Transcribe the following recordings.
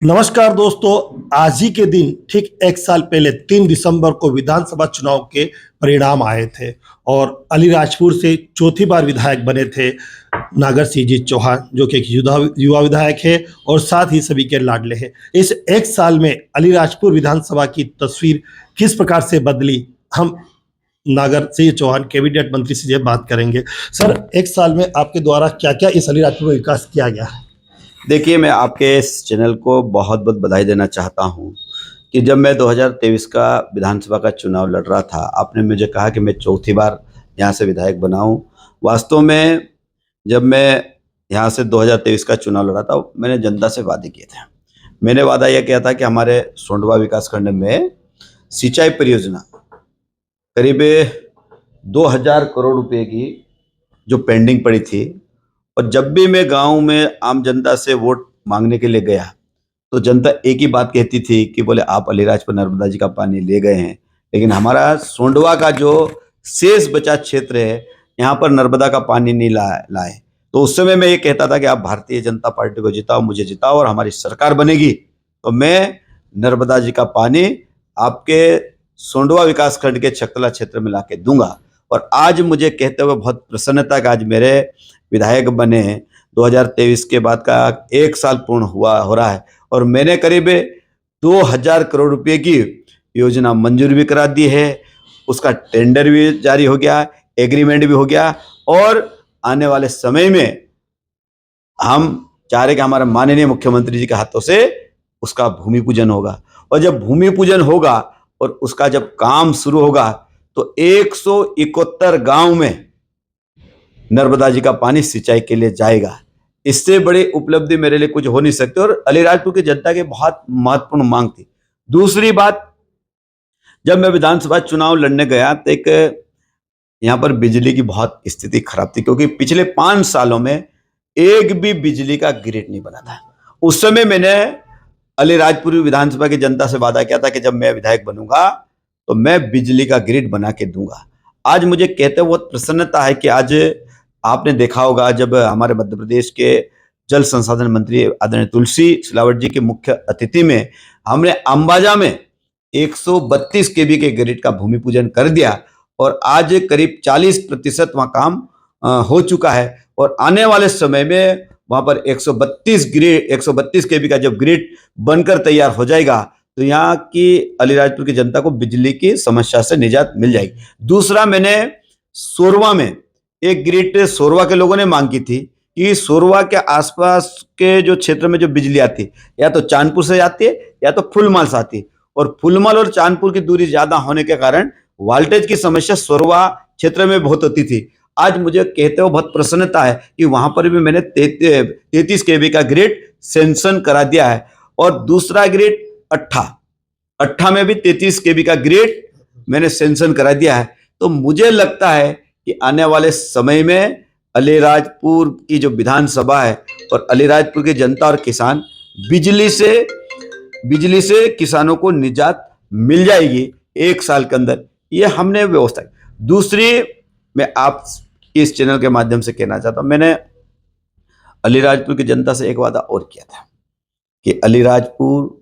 नमस्कार दोस्तों। आज ही के दिन ठीक एक साल पहले 3 दिसंबर को विधानसभा चुनाव के परिणाम आए थे और अलीराजपुर से चौथी बार विधायक बने थे नागर सिंह जी चौहान, जो कि एक युवा विधायक है और साथ ही सभी के लाडले हैं। इस एक साल में अलीराजपुर विधानसभा की तस्वीर किस प्रकार से बदली, हम नागर सिंह चौहान कैबिनेट मंत्री से बात करेंगे। सर, एक साल में आपके द्वारा क्या क्या इस अलीराजपुर में विकास किया गया है? देखिए, मैं आपके इस चैनल को बहुत बहुत बधाई देना चाहता हूं कि जब मैं 2023 का विधानसभा का चुनाव लड़ रहा था, आपने मुझे कहा कि मैं चौथी बार यहां से विधायक बना हूं। वास्तव में जब मैं यहां से 2023 का चुनाव लड़ा था, मैंने जनता से वादे किए थे। मैंने वादा यह किया था कि हमारे सोंडवा विकासखंड में सिंचाई परियोजना करीब 2000 करोड़ रुपए की जो पेंडिंग पड़ी थी, और जब भी मैं गांव में आम जनता से वोट मांगने के लिए गया तो जनता एक ही बात कहती थी कि बोले आप अलीराजपुर नर्मदा जी का पानी ले गए हैं, लेकिन हमारा सोंडवा का जो शेष बचा क्षेत्र है, यहाँ पर नर्मदा का पानी नहीं लाए। तो उस समय मैं ये कहता था कि आप भारतीय जनता पार्टी को जिताओ, मुझे जिताओ और हमारी सरकार बनेगी तो मैं नर्मदा जी का पानी आपके सोंडवा विकासखंड के छकतला क्षेत्र में लाके दूंगा। और आज मुझे कहते हुए बहुत प्रसन्नता का आज मेरे विधायक बने 2023 के बाद का एक साल पूर्ण हो रहा है और मैंने करीब 2000 करोड़ रुपए की योजना मंजूर भी करा दी है। उसका टेंडर भी जारी हो गया, एग्रीमेंट भी हो गया और आने वाले समय में हम चाह रहे कि हमारे माननीय मुख्यमंत्री जी के हाथों से उसका भूमि पूजन होगा। और जब भूमि पूजन होगा और उसका जब काम शुरू होगा तो 171 गांव में नर्मदा जी का पानी सिंचाई के लिए जाएगा। इससे बड़ी उपलब्धि मेरे लिए कुछ हो नहीं सकती और अलीराजपुर की जनता की बहुत महत्वपूर्ण मांग थी। दूसरी बात, जब मैं विधानसभा चुनाव लड़ने गया तो एक यहाँ पर बिजली की बहुत स्थिति खराब थी, क्योंकि पिछले 5 सालों में एक भी बिजली का ग्रिड नहीं बना था। उस समय मैंने अलीराजपुर विधानसभा की जनता से वादा किया था कि जब मैं विधायक बनूंगा तो मैं बिजली का ग्रिड बना के दूंगा। आज मुझे कहते बहुत प्रसन्नता है कि आज आपने देखा होगा, जब हमारे मध्य प्रदेश के जल संसाधन मंत्री आदरणीय तुलसी सिलावट जी के मुख्य अतिथि में हमने अंबाजा में 132 केवी के ग्रिड का भूमि पूजन कर दिया और आज करीब 40% वहां काम हो चुका है और आने वाले समय में वहां पर 132 केवी का जब ग्रिड बनकर तैयार हो जाएगा तो यहाँ की अलीराजपुर की जनता को बिजली की समस्या से निजात मिल जाएगी। दूसरा, मैंने सोरवा में एक ग्रिड सोरवा के लोगों ने मांग की थी कि सोरवा के आसपास के जो क्षेत्र में जो बिजली आती है या तो चांदपुर से आती है या तो फुलमाल से आती है, और फुलमाल और चांदपुर की दूरी ज्यादा होने के कारण वोल्टेज की समस्या सोरवा क्षेत्र में बहुत होती थी। आज मुझे कहते हुए बहुत प्रसन्नता है कि वहां पर भी मैंने 33 केवी का ग्रिड सेंक्शन करा दिया है और दूसरा ग्रिड अट्ठा में भी 33 केवी का ग्रिड मैंने सेंक्शन करा दिया है। तो मुझे लगता है कि आने वाले समय में अलीराजपुर की जो विधानसभा है और अलीराजपुर की जनता और किसान बिजली से किसानों को निजात मिल जाएगी एक साल के अंदर, ये हमने व्यवस्था की। दूसरी, मैं आप इस चैनल के माध्यम से कहना चाहता हूं, मैंने अलीराजपुर की जनता से एक वादा और किया था कि अलीराजपुर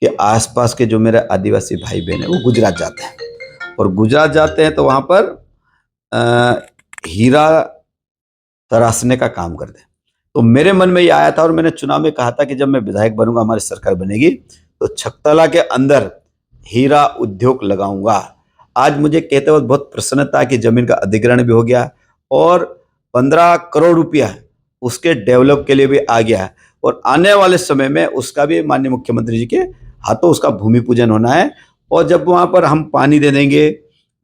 के आसपास के जो मेरे आदिवासी भाई बहन है वो गुजरात जाते हैं और गुजरात जाते हैं तो वहां पर हीरा तराशने का काम करते हैं। तो मेरे मन में ये आया था और मैंने चुनाव में कहा था कि जब मैं विधायक बनूंगा, हमारी सरकार बनेगी तो छकतला के अंदर हीरा उद्योग लगाऊंगा। आज मुझे कहते वक्त बहुत प्रसन्नता कि जमीन का अधिग्रहण भी हो गया और 15 करोड़ रुपया उसके डेवलप के लिए भी आ गया और आने वाले समय में उसका भी माननीय मुख्यमंत्री जी के हाथों उसका भूमि पूजन होना है। और जब वहां पर हम पानी दे देंगे,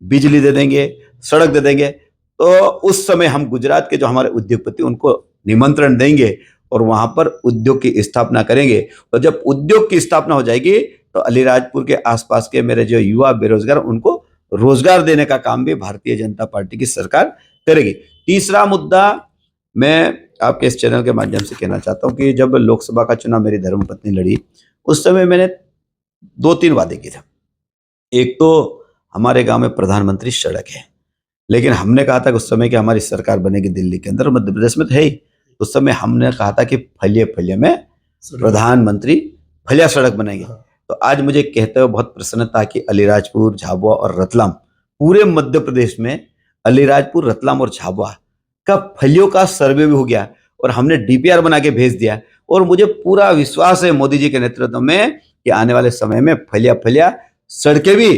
बिजली दे देंगे, सड़क दे देंगे, तो उस समय हम गुजरात के जो हमारे उद्योगपति उनको निमंत्रण देंगे और वहां पर उद्योग की स्थापना करेंगे। और जब उद्योग की स्थापना हो जाएगी तो अलीराजपुर के आसपास के मेरे जो युवा बेरोजगार उनको रोजगार देने का काम भी भारतीय जनता पार्टी की सरकार करेगी। तीसरा मुद्दा, मैं आपके इस चैनल के माध्यम से कहना चाहता हूं कि जब लोकसभा का चुनाव मेरी धर्मपत्नी लड़ी उस समय मैंने 2-3 वादे किए थे। एक तो हमारे गांव में प्रधानमंत्री सड़क है, लेकिन हमने कहा था कि उस समय की हमारी सरकार बनेगी दिल्ली के अंदर, मध्य प्रदेश में तो है ही, उस समय हमने कहा था कि फलिए फलिए में प्रधानमंत्री फलिया सड़क बनाएंगे। हाँ। तो आज मुझे कहते हुए बहुत प्रसन्नता कि अलीराजपुर, झाबुआ और रतलाम, पूरे मध्य प्रदेश में अलीराजपुर, रतलाम और झाबुआ का फलियों का सर्वे भी हो गया और हमने डीपीआर बना के भेज दिया। और मुझे पूरा विश्वास है मोदी जी के नेतृत्व में कि आने वाले समय में फलिया फलिया सड़कें भी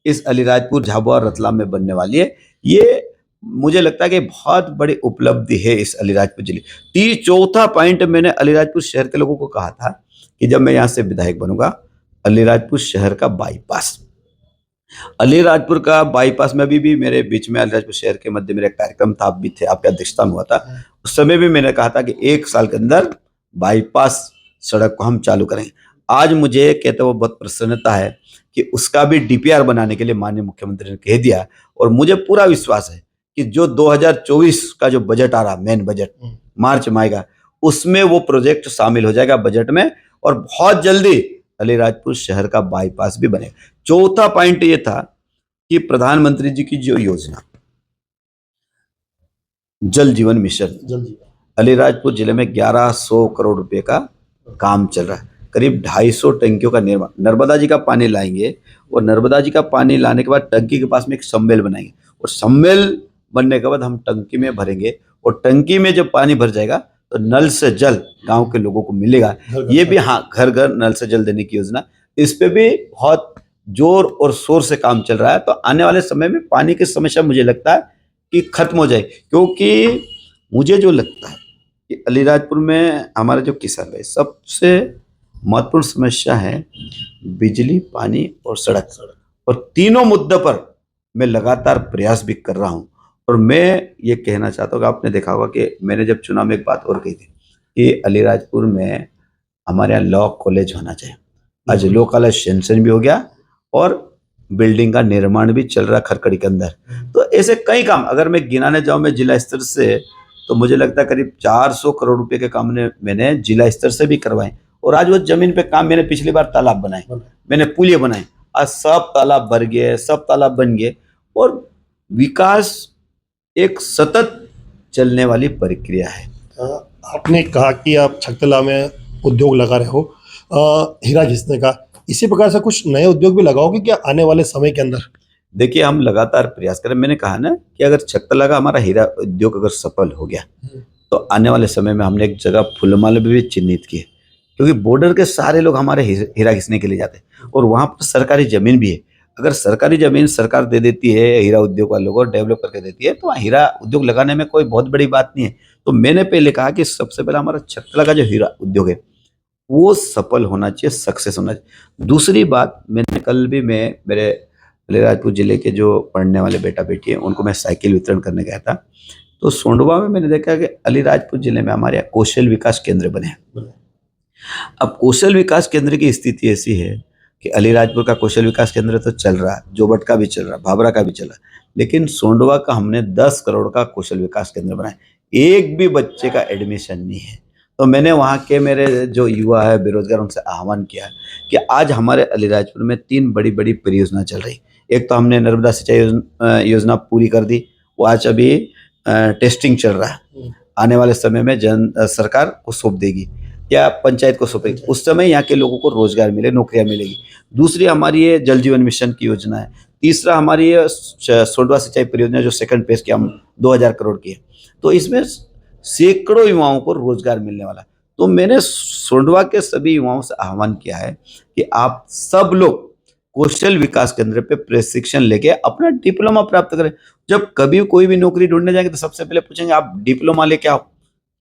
इस अलीराजपुर, झाबुआ और रतलाम में बनने वाली है। ये मुझे लगता है कि बहुत बड़ी उपलब्धि है इस अलीराजपुर जिले। चौथा पॉइंट मैंने अलीराजपुर शहर के लोगों को कहा था कि जब मैं यहाँ से विधायक बनूंगा, अलीराजपुर शहर का बाईपास, अलीराजपुर का बाईपास में भी मेरे बीच में अलीराजपुर शहर के मध्य मेरा कार्यक्रम था, आप भी थे, आपकी अध्यक्षता में हुआ था। उस समय भी मैंने कहा था कि 1 साल के अंदर बाईपास सड़क को हम चालू करेंगे। आज मुझे कहते हुए बहुत प्रसन्नता है कि उसका भी डीपीआर बनाने के लिए माननीय मुख्यमंत्री ने कह दिया। और मुझे पूरा विश्वास है कि जो 2024 का जो बजट आ रहा, मेन बजट मार्च में आएगा, उसमें वो प्रोजेक्ट शामिल हो जाएगा बजट में और बहुत जल्दी अलीराजपुर शहर का बाईपास भी बनेगा। चौथा पॉइंट ये था कि प्रधानमंत्री जी की जो योजना जल जीवन मिशन, अलीराजपुर जिले में 1100 करोड़ रुपए का काम चल रहा है। करीब 250 टंकियों का निर्माण, नर्मदा जी का पानी लाएंगे और नर्मदा जी का पानी लाने के बाद टंकी के पास में एक सम्मेल बनाएंगे और सम्मेल बनने के बाद हम टंकी में भरेंगे और टंकी में जब पानी भर जाएगा तो नल से जल गांव के लोगों को मिलेगा। ये भी, हाँ, घर घर नल से जल देने की योजना, इस पे भी बहुत जोर और शोर से काम चल रहा है। तो आने वाले समय में पानी की समस्या मुझे लगता है कि खत्म हो जाए, क्योंकि मुझे जो लगता है कि अलीराजपुर में हमारे जो किसान भाई, सबसे महत्वपूर्ण समस्या है बिजली, पानी और सड़क। और तीनों मुद्दों पर मैं लगातार प्रयास भी कर रहा हूं। और मैं ये कहना चाहता हूँ कि आपने देखा होगा कि मैंने जब चुनाव में एक बात और कही थी कि अलीराजपुर में हमारे यहाँ लॉ कॉलेज होना चाहिए। आज लॉ कॉलेज सैंक्शन भी हो गया और बिल्डिंग का निर्माण भी चल रहा है खरकड़ी के अंदर। तो ऐसे कई काम अगर मैं गिनाने जाऊं मैं जिला स्तर से, तो मुझे लगता है करीब 400 करोड़ रुपए के काम मैंने जिला स्तर से भी करवाए। और आज वो जमीन पे काम, मैंने पिछली बार तालाब बनाए, मैंने पुलिया बनाए, आज सब तालाब भर गए, सब तालाब बन गए। और विकास एक सतत चलने वाली प्रक्रिया है। आपने कहा कि आप छकतला में उद्योग लगा रहे हो, हीरा घिसने का, इसी प्रकार से कुछ नए उद्योग भी लगाओगे क्या आने वाले समय के अंदर? देखिए, हम लगातार प्रयास करें। मैंने कहा ना कि अगर छकतला का हमारा हीरा उद्योग अगर सफल हो गया तो आने वाले समय में हमने एक जगह फुलमाला भी चिन्हित की है, क्योंकि बॉर्डर के सारे लोग हमारे हीरा घिसने के लिए जाते हैं और वहाँ पर सरकारी जमीन भी है। अगर सरकारी जमीन सरकार दे देती है हीरा उद्योग वालों को, डेवलप करके देती है, तो वहाँ हीरा उद्योग लगाने में कोई बहुत बड़ी बात नहीं है। तो मैंने पहले कहा कि सबसे पहले हमारा छकतला का जो हीरा उद्योग है वो सफल होना चाहिए, सक्सेस होना चाहिए। दूसरी बात, मैंने कल भी मेरे अलीराजपुर जिले के जो पढ़ने वाले बेटा बेटी हैं उनको मैं साइकिल वितरण करने गया था। तो सोंडवा में मैंने देखा कि अलीराजपुर जिले में हमारे यहाँ कौशल विकास केंद्र बने हैं। अब कौशल विकास केंद्र की स्थिति ऐसी है कि अलीराजपुर का कौशल विकास केंद्र तो चल रहा है, जोबट का भी चल रहा है, भाबरा का भी चल रहा है, लेकिन सोंडवा का हमने 10 करोड़ का कौशल विकास केंद्र बनाया, एक भी बच्चे का एडमिशन नहीं है। तो मैंने वहाँ के मेरे जो युवा है बेरोजगार, उनसे आह्वान किया कि आज हमारे अलीराजपुर में 3 बड़ी बड़ी परियोजना चल रही। एक तो हमने नर्मदा सिंचाई योजना पूरी कर दी, वो आज अभी टेस्टिंग चल रहा है, आने वाले समय में सरकार को सौंप देगी या पंचायत को सौंपेगी, उस समय यहाँ के लोगों को रोजगार मिले, नौकरियां मिलेगी। दूसरी हमारी ये जल जीवन मिशन की योजना है। तीसरा हमारी ये सोंडवा सिंचाई परियोजना जो सेकंड फेज की हम 2000 करोड़ की है, तो इसमें सैकड़ों युवाओं को रोजगार मिलने वाला। तो मैंने सोंडवा के सभी युवाओं से आह्वान किया है कि आप सब लोग कौशल विकास केंद्र पे प्रशिक्षण लेके अपना डिप्लोमा प्राप्त करें। जब कभी कोई भी नौकरी ढूंढने जाएंगे तो सबसे पहले पूछेंगे आप डिप्लोमा लेके आओ।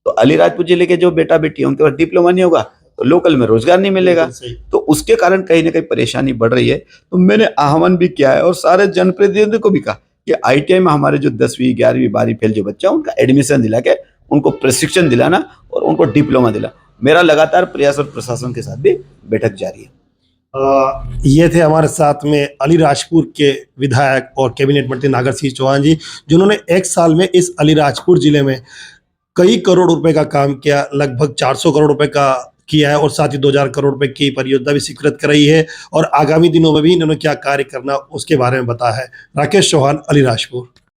तो अलीराजपुर जिले के जो बेटा बेटी हैं उनके पास डिप्लोमा नहीं होगा तो लोकल में रोजगार नहीं मिलेगा, तो उसके कारण कहीं ना कहीं परेशानी बढ़ रही है। तो मैंने आह्वान भी किया है और सारे जनप्रतिनिधियों को भी कहा कि ITI में हमारे जो 10वीं 11वीं 12वीं फेल जो बच्चा उनका एडमिशन दिला के उनको प्रशिक्षण दिलाना और उनको डिप्लोमा दिला। मेरा लगातार प्रयास और प्रशासन के साथ भी बैठक जारी है। ये थे हमारे साथ में अलीराजपुर के विधायक और कैबिनेट मंत्री नागर सिंह चौहान जी, जिन्होंने 1 साल में इस अलीराजपुर जिले में कई करोड़ रुपए का काम किया, लगभग 400 करोड़ रुपए का किया है और साथ ही 2000 करोड़ रुपए की परियोजना भी स्वीकृत कराई है और आगामी दिनों में भी इन्होंने क्या कार्य करना उसके बारे में बताया है। राकेश चौहान, अलीराजपुर।